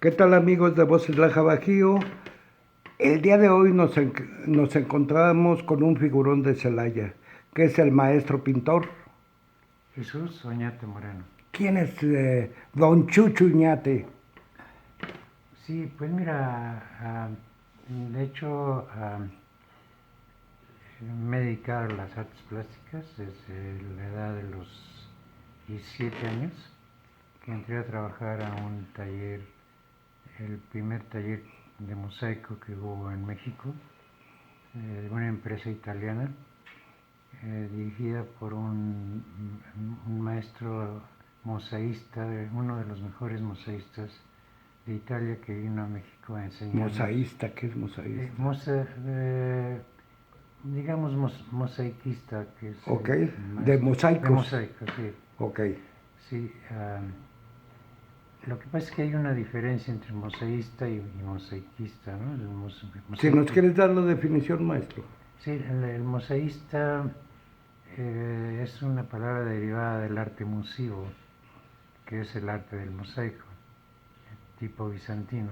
¿Qué tal amigos de Voces Laja Bajío? El día de hoy nos encontramos con un figurón de Celaya, que es el maestro pintor. Jesús Oñate Moreno. ¿Quién es don Chucho Uñate? Sí, pues mira, de hecho me he dedicado a las artes plásticas desde la edad de los 17 años, que entré a trabajar a un taller, el primer taller de mosaico que hubo en México, de una empresa italiana, dirigida por un maestro mosaísta, uno de los mejores mosaístas de Italia, que vino a México a enseñarnos. Mosaísta, ¿qué es mosaísta? Digamos mosaiquista, que es Ok, de de mosaicos. mosaico, sí. Ok, Sí, lo que pasa es que hay una diferencia entre mosaísta y mosaiquista, ¿no? si nos quieres dar la definición, maestro. Sí, el mosaísta es una palabra derivada del arte musivo, que es el arte del mosaico, tipo bizantino.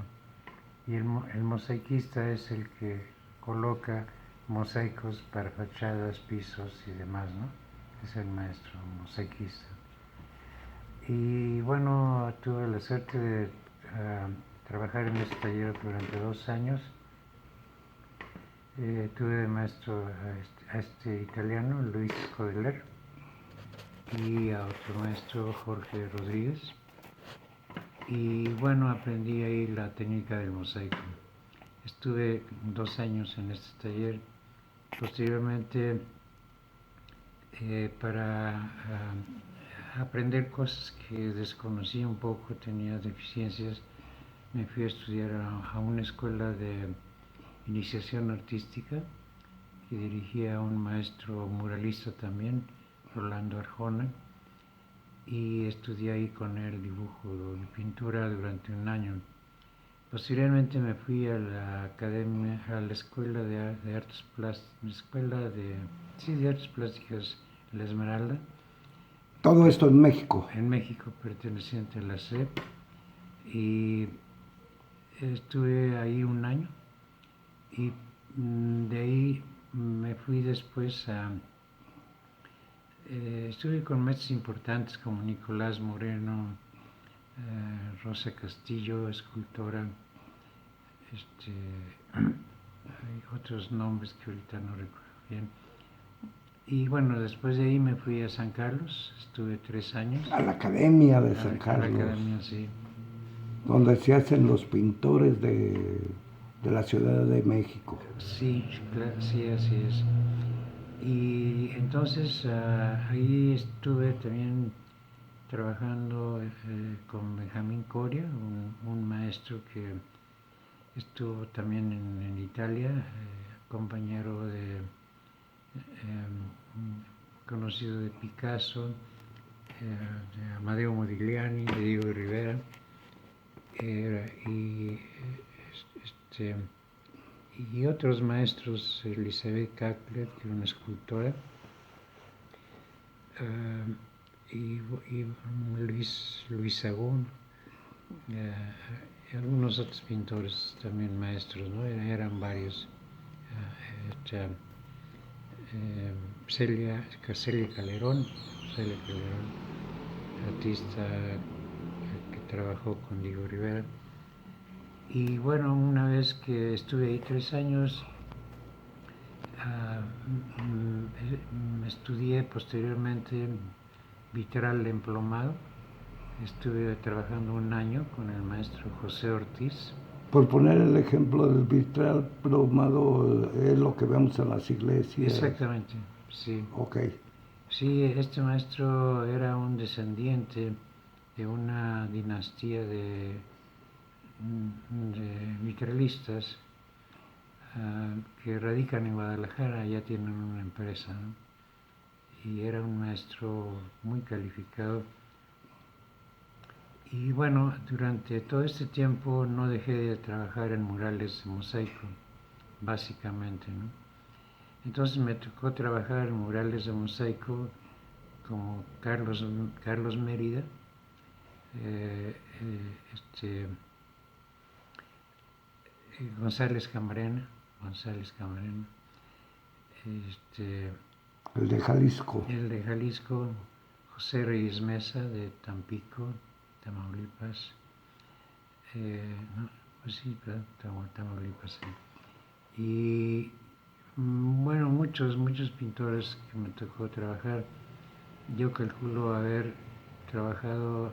Y el mosaiquista es el que coloca mosaicos para fachadas, pisos y demás, ¿no? Es el maestro mosaiquista. Y bueno, tuve la suerte de trabajar en este taller durante 2 años. Tuve de maestro a este italiano, Luis Codeler, y a otro maestro, Jorge Rodríguez. Y bueno, aprendí ahí la técnica del mosaico. Estuve 2 años en este taller. Posteriormente, para aprender cosas que desconocía un poco, tenía deficiencias, me fui a estudiar a una escuela de iniciación artística que dirigía a un maestro muralista también, Rolando Arjona, y estudié ahí con él dibujo y pintura durante un año. Posteriormente me fui a la academia, a la escuela de artes plásticas, de artes plásticas La Esmeralda. Todo esto en México. En México, perteneciente a la SEP, y estuve ahí un año, y de ahí me fui después estuve con maestros importantes como Nicolás Moreno, Rosa Castillo, escultora, hay otros nombres que ahorita no recuerdo bien. Y bueno, después de ahí me fui a San Carlos, estuve 3 años. A la Academia de San A la Carlos. academia, sí. Donde se hacen los pintores de la Ciudad de México. Sí, sí, así es. Y entonces ahí estuve también trabajando con Benjamín Coria, un maestro que estuvo también en Italia, compañero conocido de Picasso, de Amadeo Modigliani, de Diego Rivera, este, y otros maestros, Elizabeth Cacklet, que era una escultora, y Luis Sagún, y algunos otros pintores también maestros, ¿no? Eran varios. Celia Calderón, artista que trabajó con Diego Rivera. Y bueno, una vez que estuve ahí 3 años, estudié posteriormente vitral emplomado. Estuve trabajando un año con el maestro José Ortiz. Por poner el ejemplo del vitral plomado, es lo que vemos en las iglesias. Exactamente, sí. Ok. Sí, este maestro era un descendiente de una dinastía de vitralistas que radican en Guadalajara, ya tienen una empresa, ¿no? Y era un maestro muy calificado. Y bueno, durante todo este tiempo no dejé de trabajar en murales de mosaico, básicamente, ¿no? Entonces me tocó trabajar en murales de mosaico como Carlos Mérida, eh, este, González Camarena, este, El de Jalisco. el de Jalisco, José Reyes Mesa de Tampico, Tamaulipas, no, pues sí, ¿verdad? Tamaulipas, sí. Y bueno, muchos pintores que me tocó trabajar. Yo calculo haber trabajado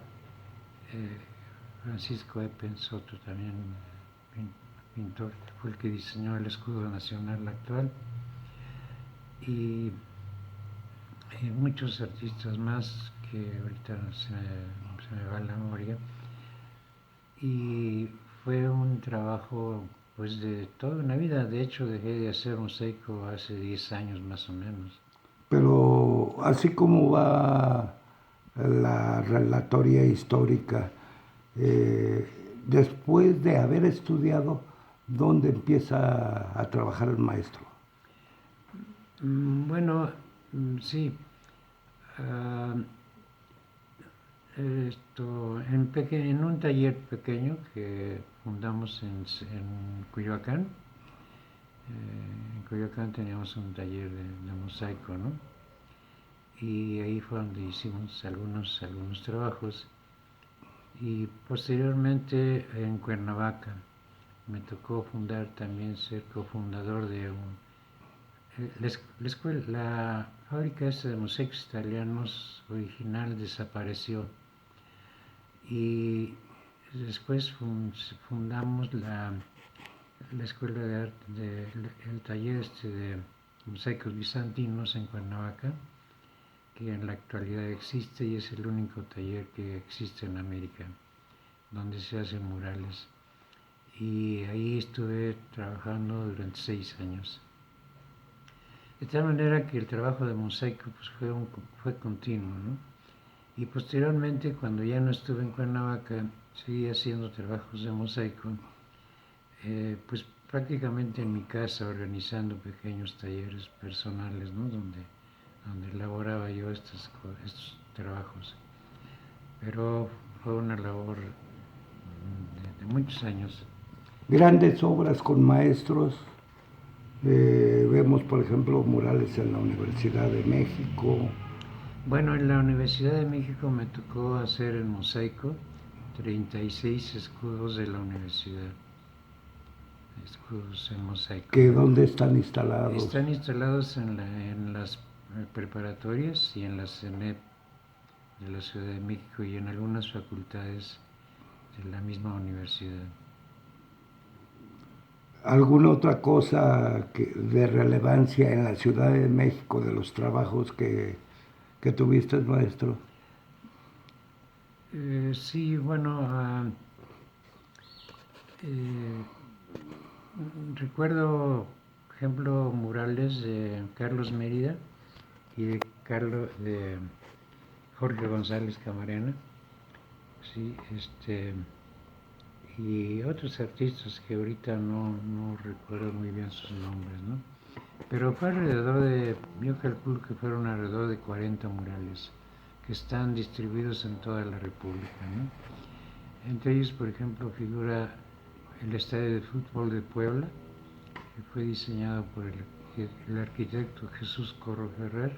Francisco Epen Soto también, pintor, fue el que diseñó el escudo nacional actual. Y muchos artistas más que ahorita se me va la memoria. Y fue un trabajo pues de toda una vida. De hecho, dejé de hacer mosaico hace 10 años más o menos. Pero así como va la relatoria histórica, después de haber estudiado, ¿dónde empieza a trabajar el maestro? Bueno, sí. Ah, en un taller pequeño que fundamos en Coyoacán. En Coyoacán teníamos un taller de mosaico, ¿no? Y ahí fue donde hicimos algunos trabajos. Y posteriormente en Cuernavaca me tocó fundar también, ser cofundador de la fábrica esta de mosaicos italianos original desapareció y después fundamos la escuela de arte, el taller de mosaicos bizantinos en Cuernavaca, que en la actualidad existe y es el único taller que existe en América, donde se hacen murales. Y ahí estuve trabajando durante 6 años. De tal manera que el trabajo de mosaico pues, fue continuo, ¿no? Y posteriormente, cuando ya no estuve en Cuernavaca, seguí haciendo trabajos de mosaico, pues prácticamente en mi casa, organizando pequeños talleres personales, ¿no? Donde elaboraba yo estos trabajos. Pero fue una labor de muchos años. Grandes obras con maestros. Vemos, por ejemplo, murales en la Universidad de México. Bueno, en la Universidad de México me tocó hacer en mosaico 36 escudos de la universidad, escudos en mosaico. Que ¿dónde están instalados? Están instalados en las preparatorias y en la CENEP de la Ciudad de México y en algunas facultades de la misma universidad. ¿Alguna otra cosa de relevancia en la Ciudad de México de los trabajos que tuviste, maestro? Sí, bueno, recuerdo, por ejemplo, murales de Carlos Mérida y de Jorge González Camarena, sí, y otros artistas que ahorita no recuerdo muy bien sus nombres, ¿no? Pero fue yo calculo que fueron alrededor de 40 murales que están distribuidos en toda la República, ¿no? Entre ellos, por ejemplo, figura el Estadio de Fútbol de Puebla, que fue diseñado por el arquitecto Jesús Corro Ferrer,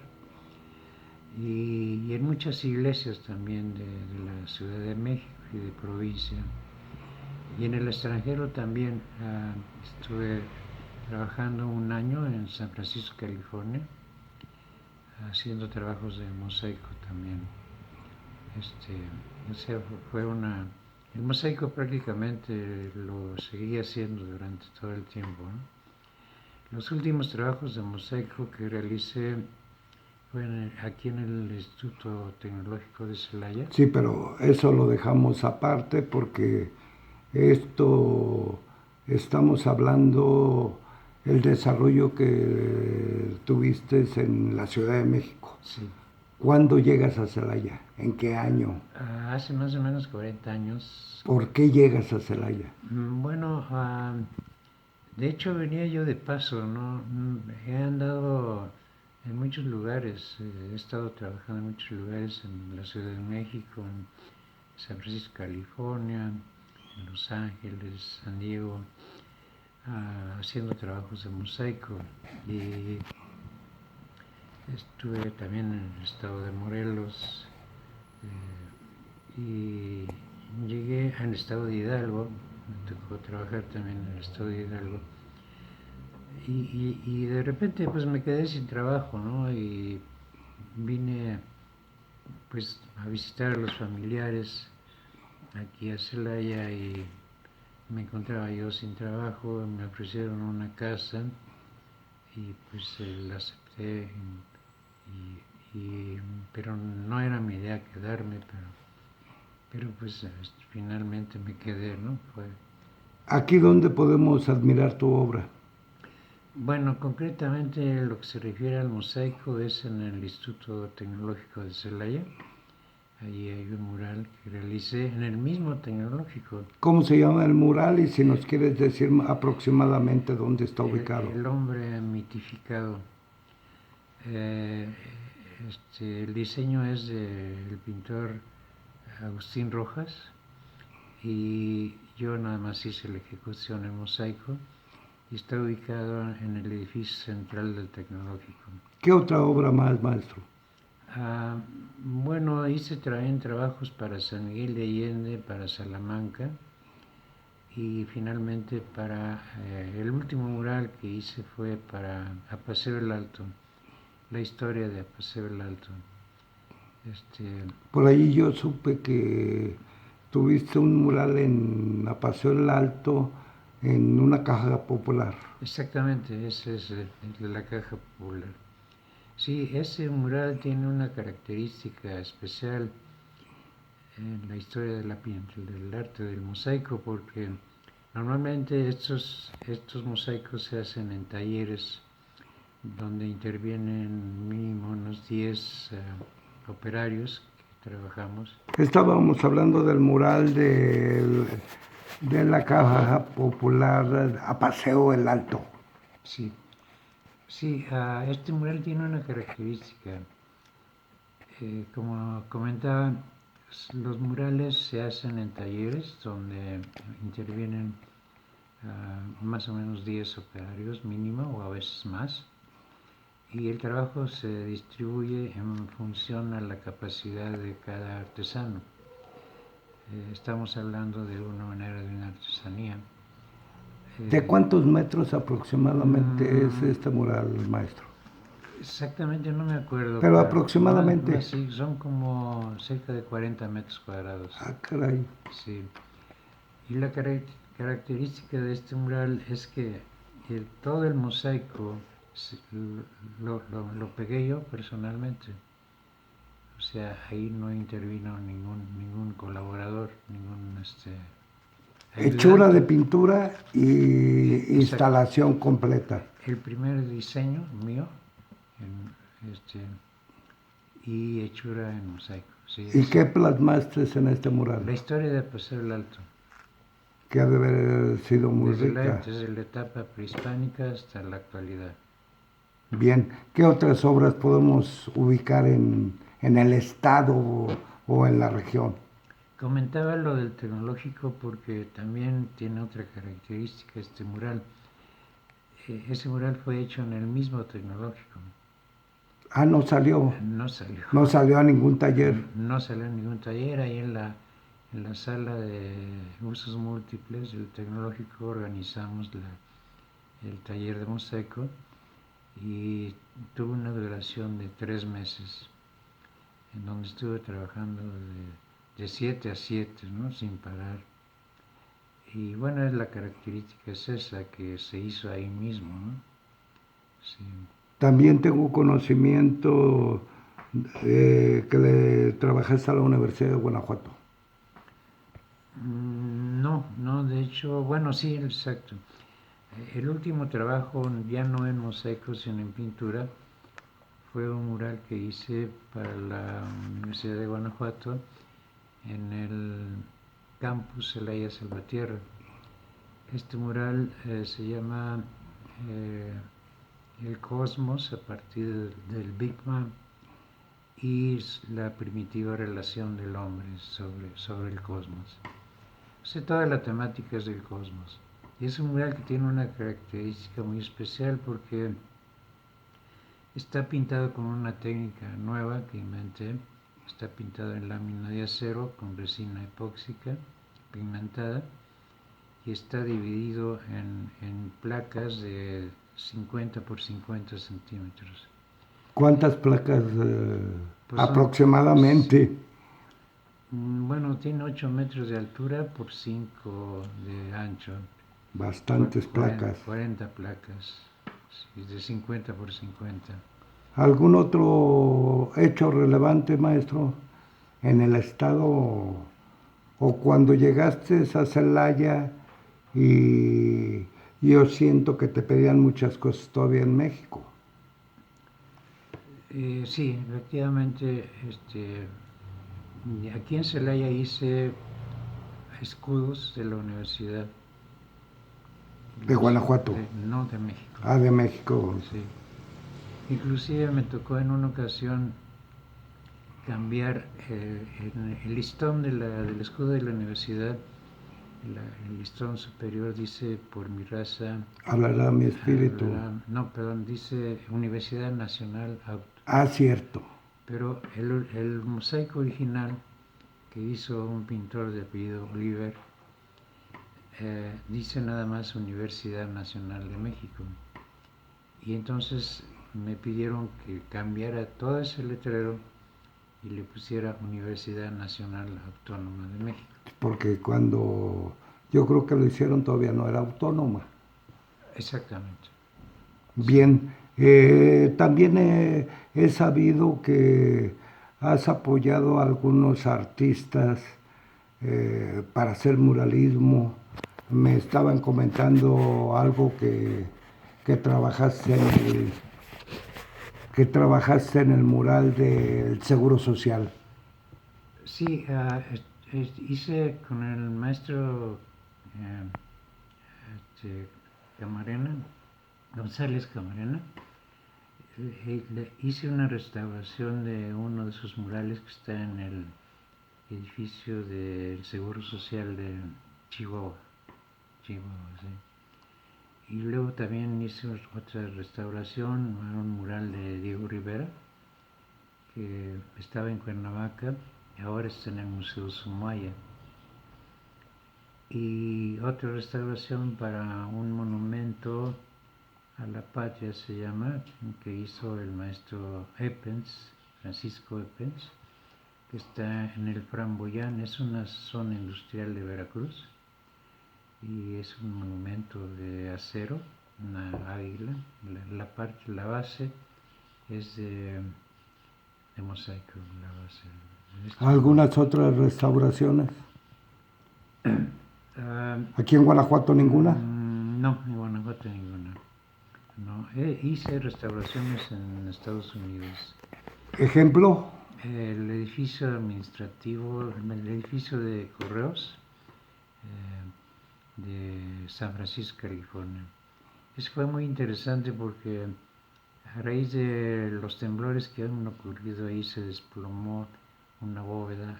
y en muchas iglesias también de la Ciudad de México y de provincia. Y en el extranjero también estuve trabajando un año en San Francisco, California, haciendo trabajos de mosaico también. O sea, el mosaico prácticamente lo seguí haciendo durante todo el tiempo, ¿no? Los últimos trabajos de mosaico que realicé fue aquí en el Instituto Tecnológico de Celaya. Sí, pero eso lo dejamos aparte porque esto estamos hablando el desarrollo que tuviste en la Ciudad de México. Sí. ¿Cuándo llegas a Celaya? ¿En qué año? Hace más o menos 40 años. ¿Por qué llegas a Celaya? Bueno, de hecho venía yo de paso, ¿no? He andado en muchos lugares, he estado trabajando en muchos lugares, en la Ciudad de México, en San Francisco, California, en Los Ángeles, San Diego, haciendo trabajos de mosaico y estuve también en el estado de Morelos y llegué al estado de Hidalgo, me tocó trabajar también en el estado de Hidalgo y de repente pues me quedé sin trabajo, ¿no? Y vine pues a visitar a los familiares aquí a Celaya y me encontraba yo sin trabajo, me ofrecieron una casa y pues la acepté, pero no era mi idea quedarme, pero pues finalmente me quedé, ¿no? ¿Aquí donde podemos admirar tu obra? Bueno, concretamente lo que se refiere al mosaico es en el Instituto Tecnológico de Celaya. Allí hay un mural que realicé en el mismo tecnológico. ¿Cómo se llama el mural y si nos quieres decir aproximadamente dónde está ubicado? El hombre mitificado. Eh, el diseño es del pintor Agustín Rojas y yo nada más hice la ejecución en mosaico y está ubicado en el edificio central del tecnológico. ¿Qué otra obra más, maestro? Bueno, hice también trabajos para San Miguel de Allende, para Salamanca y finalmente para el último mural que hice fue para Apaseo el Alto, la historia de Apaseo el Alto. Por ahí yo supe que tuviste un mural en Paseo el Alto en una caja popular. Exactamente, ese es el de la Caja Popular. Sí, ese mural tiene una característica especial en la historia del arte del mosaico, porque normalmente estos mosaicos se hacen en talleres donde intervienen mínimo unos 10 operarios que trabajamos. Estábamos hablando del mural de la caja popular a Paseo el Alto. Sí, sí, este mural tiene una característica. Como comentaba, los murales se hacen en talleres donde intervienen más o menos 10 operarios mínimo o a veces más y el trabajo se distribuye en función a la capacidad de cada artesano. Estamos hablando de alguna manera de una artesanía. ¿De cuántos metros aproximadamente es este mural, maestro? Exactamente no me acuerdo, pero aproximadamente. sí, son como cerca de 40 metros cuadrados. Ah, caray. Sí. Y la característica de este mural es que todo el mosaico lo pegué yo personalmente. O sea, ahí no intervino ningún colaborador, ningún Hechura ayudante. de pintura y Exacto. instalación completa. El primer diseño mío y hechura en mosaico. Sí, ¿Y qué plasmaste en este mural? la historia de Paseo el Alto. Que ha de haber sido muy rica. Desde la etapa prehispánica hasta la actualidad. Bien, ¿qué otras obras podemos ubicar en el estado o en la región? Comentaba lo del tecnológico porque también tiene otra característica este mural. Ese mural fue hecho en el mismo tecnológico. Ah, no salió. No salió. No salió a ningún taller. No salió en ningún taller. Ahí en la sala de usos múltiples del tecnológico organizamos el taller de mosaico y tuvo una duración de 3 meses en donde estuve trabajando de 7 a 7, ¿no? Sin parar. Y bueno, la característica es esa, que se hizo ahí mismo, ¿no? Sí. También tengo conocimiento que le trabajaste a la Universidad de Guanajuato. No, de hecho, bueno, sí, exacto. El último trabajo, ya no en mosaico, sino en pintura, fue un mural que hice para la Universidad de Guanajuato en el campus Celaya Salvatierra. Este mural se llama El Cosmos a partir del Big Bang y la primitiva relación del hombre sobre el cosmos. O sea, toda la temática es del cosmos. Y es un mural que tiene una característica muy especial porque está pintado con una técnica nueva que inventé. Está pintado en lámina de acero con resina epóxica pigmentada y está dividido en placas de 50 por 50 centímetros. ¿Cuántas placas Pues aproximadamente? Bueno, tiene 8 metros de altura por 5 de ancho. Bastantes 40, placas. 40 placas, sí, de 50 por 50. ¿Algún otro hecho relevante, maestro, en el estado o cuando llegaste a Celaya y yo siento que te pedían muchas cosas todavía en México? Sí, efectivamente, aquí en Celaya hice escudos de la universidad. De Guanajuato. No, de México. Ah, de México. Sí. Inclusive me tocó en una ocasión cambiar el listón del escudo de la universidad. El listón superior dice por mi raza. Hablará mi espíritu. No, perdón, dice Universidad Nacional Autónoma. Ah, cierto. Pero el mosaico original que hizo un pintor de apellido Oliver dice nada más Universidad Nacional de México. Y entonces me pidieron que cambiara todo ese letrero y le pusiera Universidad Nacional Autónoma de México. Porque cuando yo creo que lo hicieron todavía no era autónoma. Exactamente. Bien, también he sabido que has apoyado a algunos artistas para hacer muralismo. Me estaban comentando algo que trabajaste que trabajaste en el mural del Seguro Social. Sí, hice con el maestro eh, Camarena, González Camarena, hice una restauración de uno de sus murales que está en el edificio del Seguro Social de Chihuahua. Sí. Y luego también hice otra restauración, un mural de Diego Rivera, que estaba en Cuernavaca y ahora está en el Museo Sumaya. Y otra restauración para un monumento a la patria se llama, que hizo el maestro Eppens, Francisco Eppens, que está en el Framboyán, es una zona industrial de Veracruz y es un monumento de acero, una águila, la base es de mosaico, la base. ¿Algunas otras restauraciones? ¿Aquí en Guanajuato ninguna? No, en Guanajuato ninguna. No, hice restauraciones en Estados Unidos. ¿Ejemplo? El edificio administrativo, el edificio de correos de San Francisco, California. Eso fue muy interesante porque a raíz de los temblores que han ocurrido ahí se desplomó una bóveda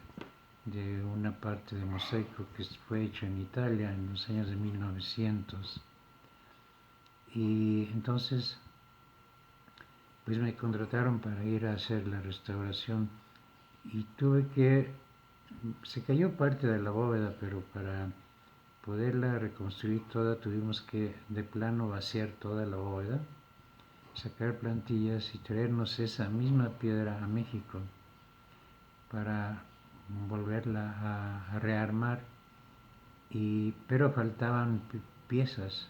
de una parte de mosaico que fue hecho en Italia en los años de 1900. Y entonces pues me contrataron para ir a hacer la restauración y se cayó parte de la bóveda, pero para poderla reconstruir toda tuvimos que de plano vaciar toda la bóveda, sacar plantillas y traernos esa misma piedra a México para volverla a rearmar, pero faltaban piezas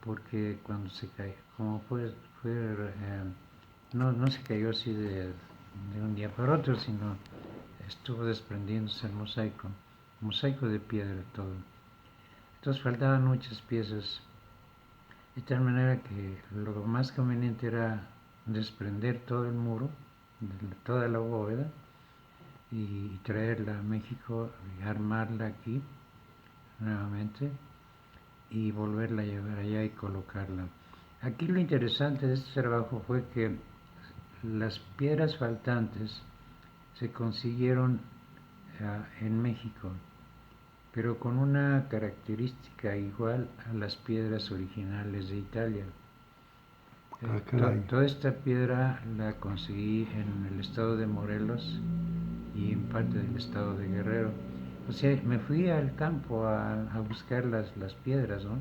porque cuando se cayó, como no se cayó así de un día para otro, sino estuvo desprendiéndose el mosaico de piedra todo. Entonces faltaban muchas piezas, de tal manera que lo más conveniente era desprender todo el muro, toda la bóveda, y traerla a México y armarla aquí nuevamente y volverla a llevar allá y colocarla. Aquí lo interesante de este trabajo fue que las piedras faltantes se consiguieron en México, pero con una característica igual a las piedras originales de Italia. Toda esta piedra la conseguí en el estado de Morelos y en parte del estado de Guerrero. O sea, me fui al campo a buscar las piedras, ¿no?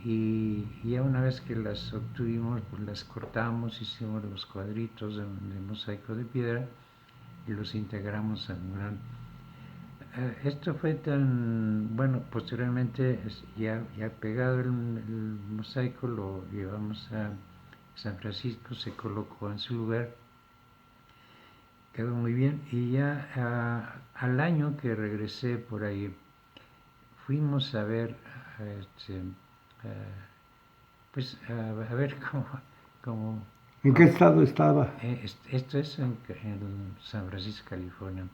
Y ya una vez que las obtuvimos, pues las cortamos, hicimos los cuadritos de mosaico de piedra y los integramos en un gran. Esto fue tan bueno, posteriormente ya pegado el mosaico lo llevamos a San Francisco, se colocó en su lugar, quedó muy bien y ya al año que regresé por ahí fuimos a ver, este, pues a ver cómo. ¿En qué estado estaba? Esto es en San Francisco, California.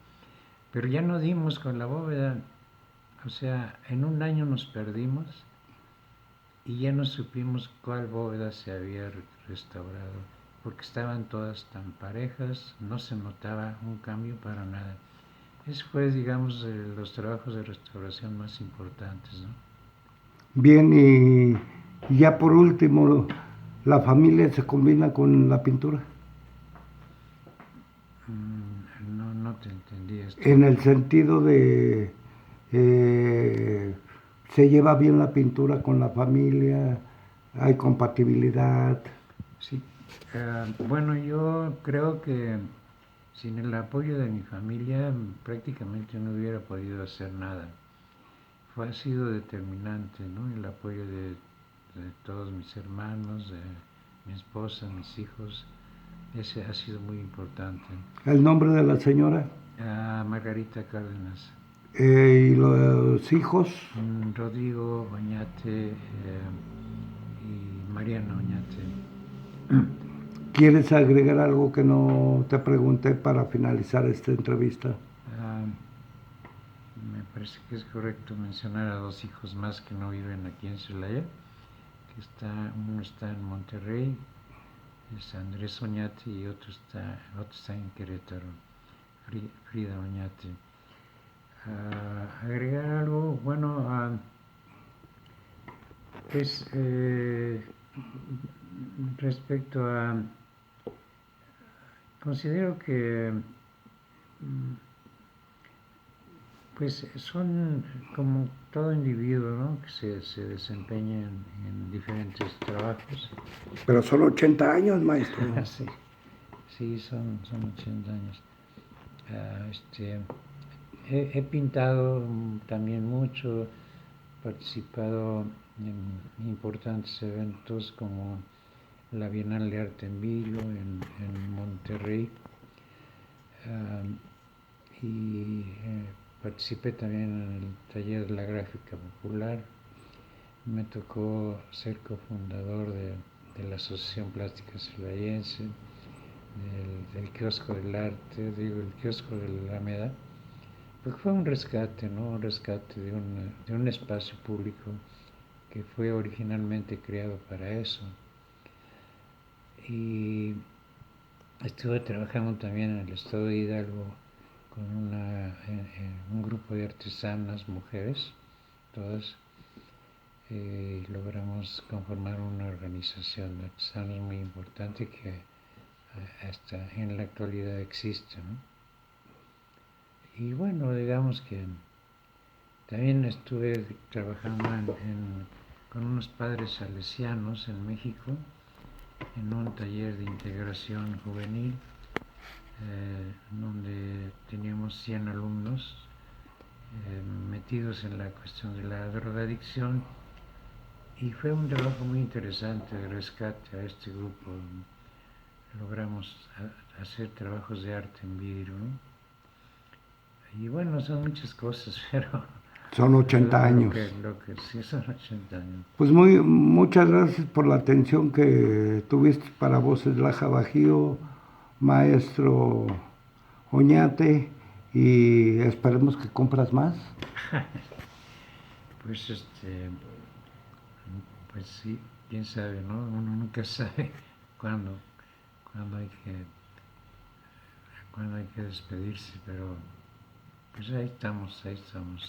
Pero ya no dimos con la bóveda, o sea, en un año nos perdimos y ya no supimos cuál bóveda se había restaurado, porque estaban todas tan parejas, no se notaba un cambio para nada. Ese fue, digamos, los trabajos de restauración más importantes, ¿no? Bien, y ya por último, ¿la familia se combina con la pintura? No te entendí esto. En el sentido de, ¿se lleva bien la pintura con la familia? ¿Hay compatibilidad? Sí, bueno, yo creo que sin el apoyo de mi familia prácticamente no hubiera podido hacer nada. Ha sido determinante, ¿no? El apoyo de todos mis hermanos, de mi esposa, mis hijos, ese ha sido muy importante. ¿El nombre de la señora? Margarita Cárdenas. ¿Y los hijos? Rodrigo Oñate y Mariana Oñate. ¿Quieres agregar algo que no te pregunté para finalizar esta entrevista? Me parece que es correcto mencionar a dos hijos más que no viven aquí en Celaya, que uno está en Monterrey, es Andrés Oñate, y otro está en Querétaro, Frida Oñate. Agregar algo, bueno, pues respecto a, considero que pues son como todo individuo, ¿no? Que se desempeña en diferentes trabajos. Pero son 80 años, maestro. Sí, sí, son 80 años. He pintado también mucho, participado en importantes eventos como la Bienal de Arte en Vidrio en Monterrey, y participé también en el taller de la gráfica popular. Me tocó ser cofundador de la Asociación Plástica Celayense, del Kiosco del Arte, el Kiosco de la Alameda, porque fue un rescate, ¿no? Un rescate de un espacio público que fue originalmente creado para eso. Y estuve trabajando también en el estado de Hidalgo con un grupo de artesanas, mujeres, todas. Logramos conformar una organización de artesanos muy importante que hasta en la actualidad existe, ¿no? Y bueno, digamos que también estuve trabajando con unos padres salesianos en México en un taller de integración juvenil, donde teníamos 100 alumnos metidos en la cuestión de la drogadicción, y fue un trabajo muy interesante de rescate a este grupo. Logramos hacer trabajos de arte en vidrio, ¿no? Y bueno, son muchas cosas, pero son 80 años. Sí, son 80 años. Pues muchas gracias por la atención que tuviste para Voces Laja Bajío, maestro Oñate, y esperemos que compras más. Pues pues sí, quién sabe, ¿no? Uno nunca sabe cuándo hay que despedirse, pero Pues ahí estamos, ahí estamos.